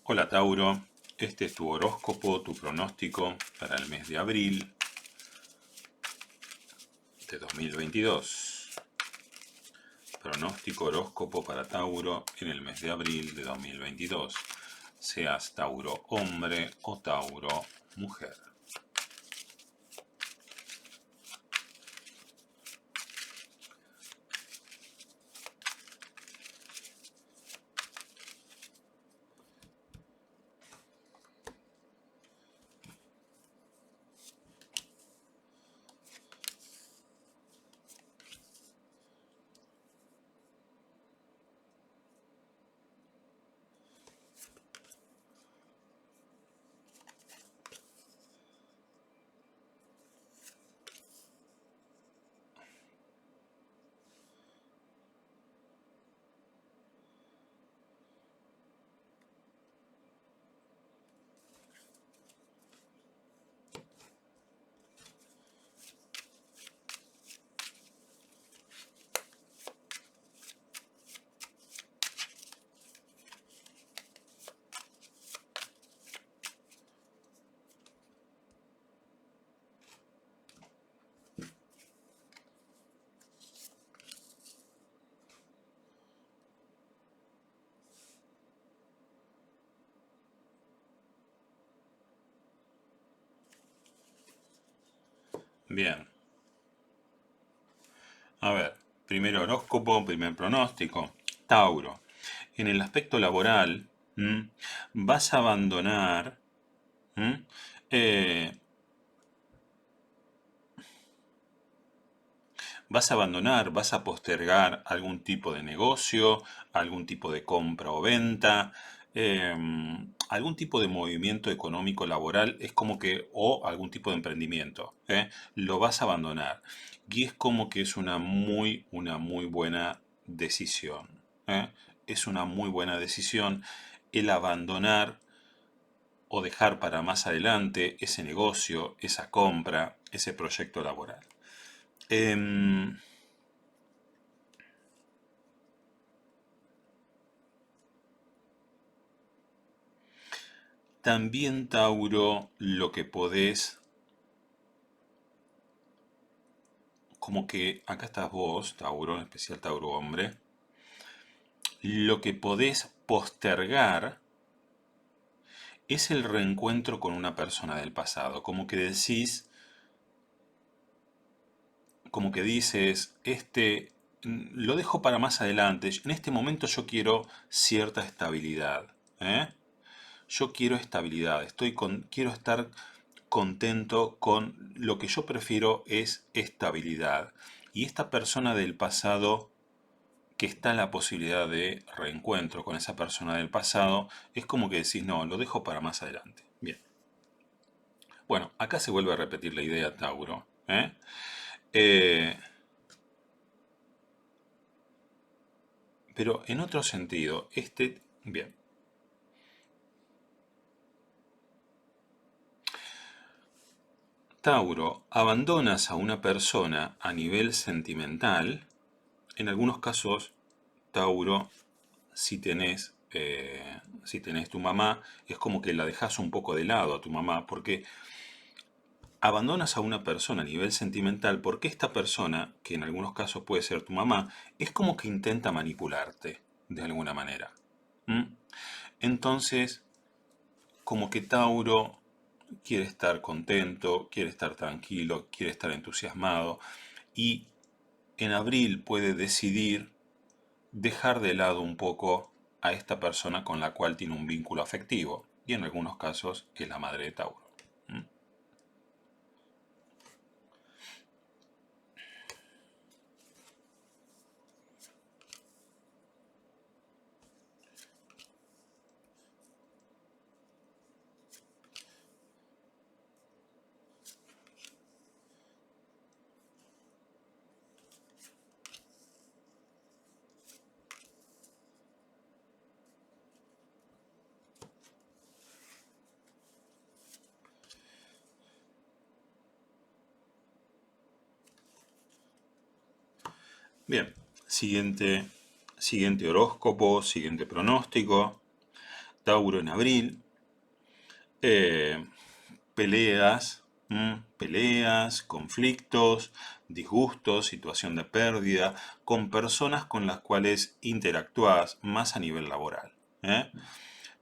Hola Tauro, este es tu horóscopo, tu pronóstico para el mes de abril de 2022. Pronóstico horóscopo para Tauro en el mes de abril de 2022. Seas Tauro hombre o Tauro mujer. Bien, a ver, primer horóscopo, primer pronóstico. Tauro, en el aspecto laboral, vas a abandonar ¿m? Eh, vas a postergar algún tipo de negocio, algún tipo de compra o venta, algún tipo de movimiento económico laboral, es como que, o algún tipo de emprendimiento, lo vas a abandonar. Y es como que es una muy buena decisión, ¿eh? Es una muy buena decisión el abandonar o dejar para más adelante ese negocio, esa compra, ese proyecto laboral. Em, También, Tauro, lo que podés, como que acá estás vos, Tauro, en especial Tauro hombre, lo que podés postergar es el reencuentro con una persona del pasado. Como que decís, como que dices, lo dejo para más adelante. En este momento yo quiero cierta estabilidad, ¿eh? Yo quiero estabilidad, quiero estar contento con lo que yo prefiero es estabilidad. Y esta persona del pasado, que está la posibilidad de reencuentro con esa persona del pasado, es como que decís, no, lo dejo para más adelante. Bien. Bueno, acá se vuelve a repetir la idea, Tauro. Eh, pero en otro sentido, bien. Tauro, abandonas a una persona a nivel sentimental. En algunos casos, Tauro, si tenés tu mamá, es como que la dejas un poco de lado a tu mamá, porque abandonas a una persona a nivel sentimental, porque esta persona, que en algunos casos puede ser tu mamá, es como que intenta manipularte de alguna manera. ¿Mm? Entonces, como que Tauro quiere estar contento, quiere estar tranquilo, quiere estar entusiasmado, y en abril puede decidir dejar de lado un poco a esta persona con la cual tiene un vínculo afectivo, y en algunos casos es la madre de Tauro. ¿Mm? Bien, siguiente horóscopo, siguiente pronóstico. Tauro en abril, eh, peleas, peleas, conflictos, disgustos, situación de pérdida, con personas con las cuales interactúas más a nivel laboral. ¿Eh?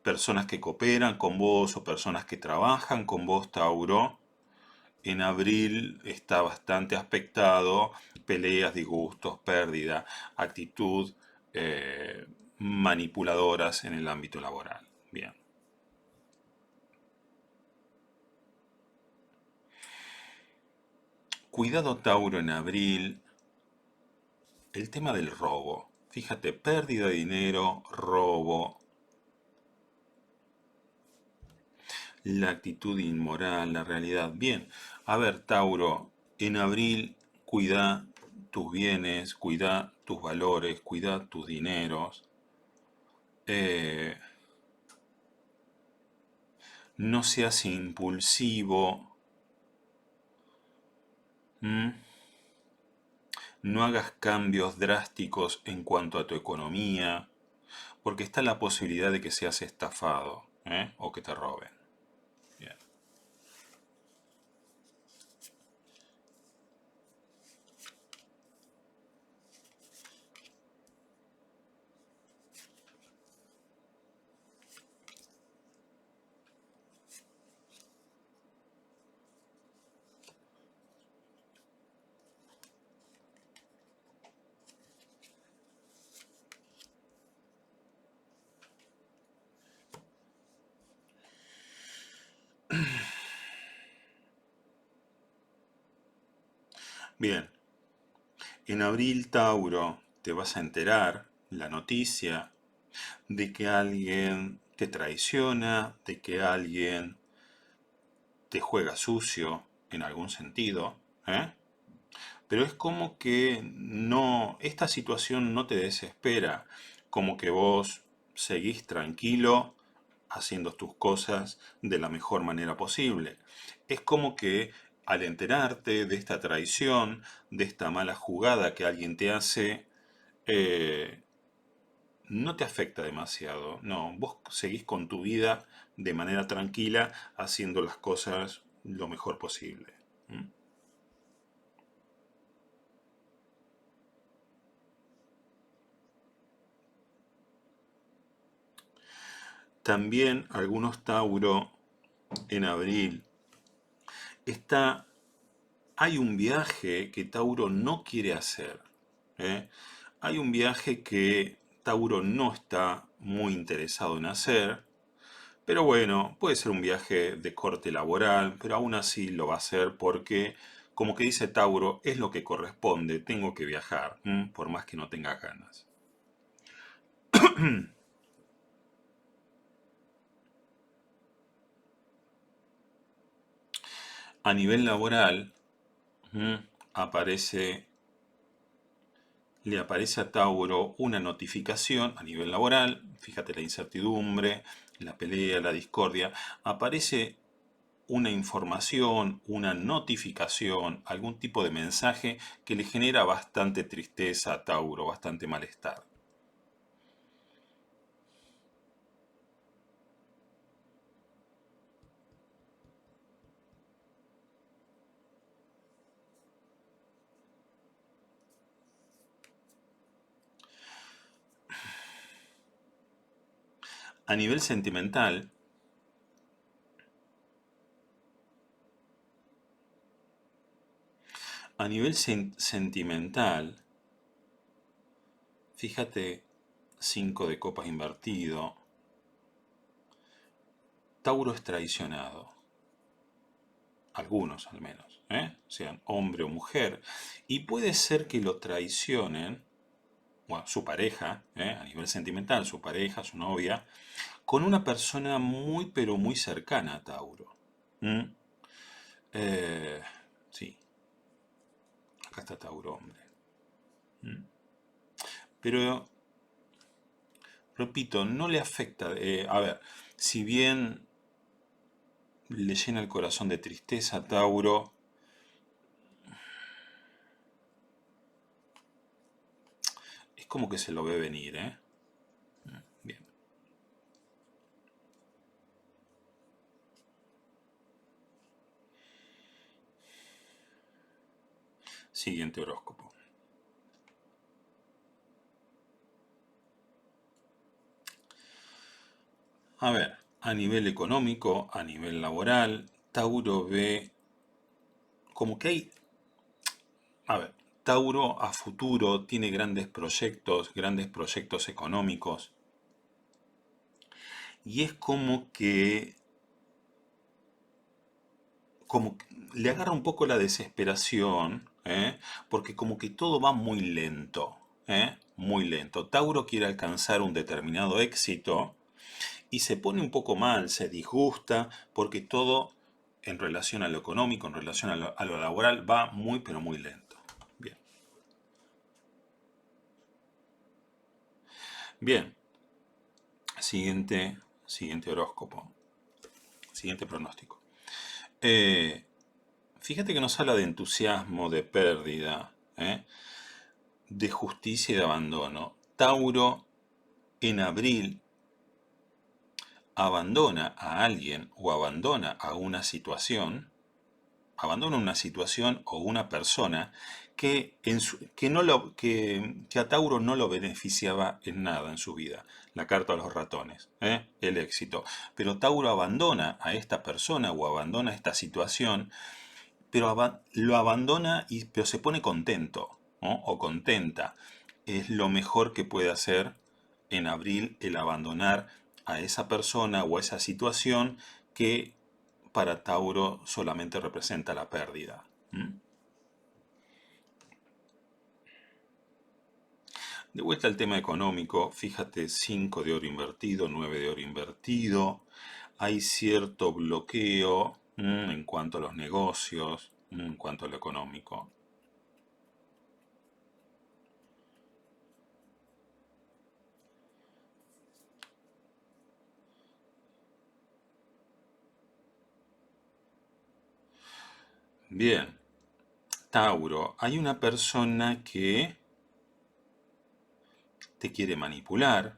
Personas que cooperan con vos o personas que trabajan con vos, Tauro. En abril está bastante aspectado, peleas, disgustos, pérdida, actitud manipuladoras en el ámbito laboral. Bien. Cuidado, Tauro, en abril, el tema del robo. Fíjate, pérdida de dinero, robo, la actitud inmoral, la realidad. Bien, a ver, Tauro, en abril cuida tus bienes, cuida tus valores, cuida tus dineros. Eh, no seas impulsivo. ¿M? No hagas cambios drásticos en cuanto a tu economía, porque está la posibilidad de que seas estafado, o que te roben. Bien. Bien, en abril, Tauro, te vas a enterar la noticia de que alguien te traiciona, de que alguien te juega sucio en algún sentido, ¿eh? Pero es como que no, esta situación no te desespera, como que vos seguís tranquilo haciendo tus cosas de la mejor manera posible. Es como que al enterarte de esta traición, de esta mala jugada que alguien te hace, eh, no te afecta demasiado. No, vos seguís con tu vida de manera tranquila, haciendo las cosas lo mejor posible. ¿Mm? También algunos Tauro en abril está, hay un viaje que Tauro no quiere hacer. ¿Eh? Hay un viaje que Tauro no está muy interesado en hacer, pero bueno, puede ser un viaje de corte laboral, pero aún así lo va a hacer porque, como que dice Tauro, es lo que corresponde, tengo que viajar, por más que no tenga ganas. A nivel laboral, aparece, le aparece a Tauro una notificación a nivel laboral, fíjate la incertidumbre, la pelea, la discordia, aparece una información, una notificación, algún tipo de mensaje que le genera bastante tristeza a Tauro, bastante malestar. A nivel sentimental, a nivel sentimental, fíjate, 5 de copas invertido, Tauro es traicionado, algunos al menos, sean hombre o mujer, y puede ser que lo traicionen, bueno, su pareja, a nivel sentimental, su pareja, su novia, con una persona muy pero muy cercana a Tauro. ¿Mm? Eh, sí, acá está Tauro, hombre. ¿Mm? Pero, repito, no le afecta. A ver, si bien le llena el corazón de tristeza a Tauro, es como que se lo ve venir, ¿eh? Bien. Siguiente horóscopo. A ver, a nivel económico, a nivel laboral, Tauro ve como que hay, a ver, Tauro a futuro tiene grandes proyectos económicos, y es como que le agarra un poco la desesperación, ¿eh? Porque como que todo va muy lento, ¿eh? Muy lento. Tauro quiere alcanzar un determinado éxito y se pone un poco mal, se disgusta, porque todo en relación a lo económico, en relación a lo laboral, va muy pero muy lento. Bien, bien. Siguiente horóscopo, siguiente pronóstico. Eh, Fíjate que nos habla de entusiasmo, de pérdida, ¿eh? De justicia y de abandono. Tauro en abril abandona a alguien o abandona una situación o una persona que, no que a Tauro no lo beneficiaba en nada en su vida. La carta a los ratones, ¿eh? El éxito. Pero Tauro abandona a esta persona o abandona esta situación, pero lo abandona pero se pone contento, ¿no? O contenta. Es lo mejor que puede hacer en abril el abandonar a esa persona o a esa situación que para Tauro solamente representa la pérdida. ¿Mm? De vuelta al tema económico, fíjate, 5 de oro invertido, 9 de oro invertido. Hay cierto bloqueo en cuanto a los negocios, en cuanto a lo económico. Bien, Tauro, hay una persona que te quiere manipular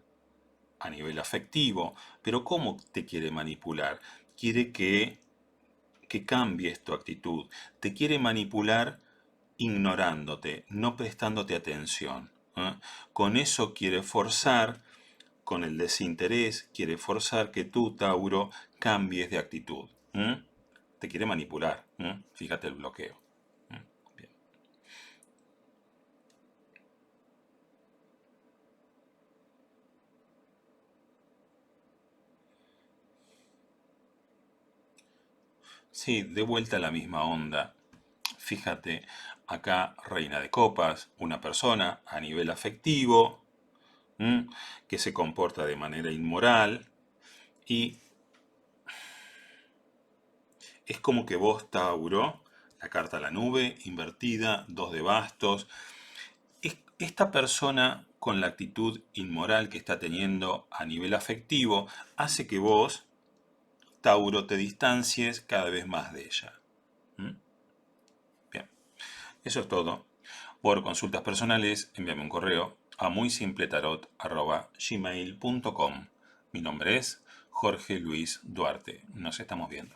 a nivel afectivo, pero ¿cómo te quiere manipular? Quiere que cambies tu actitud, te quiere manipular ignorándote, no prestándote atención, ¿eh? Con eso quiere forzar, con el desinterés, quiere forzar que tú, Tauro, cambies de actitud. Te quiere manipular. Fíjate el bloqueo. Bien. Sí, de vuelta a la misma onda. Fíjate, acá reina de copas, una persona a nivel afectivo, ¿m? Que se comporta de manera inmoral y es como que vos, Tauro, la carta a la nube, invertida, 2 de bastos, esta persona con la actitud inmoral que está teniendo a nivel afectivo hace que vos, Tauro, te distancies cada vez más de ella. ¿Mm? Bien, eso es todo. Por consultas personales, envíame un correo a muysimpletarot@gmail.com. Mi nombre es Jorge Luis Duarte. Nos estamos viendo.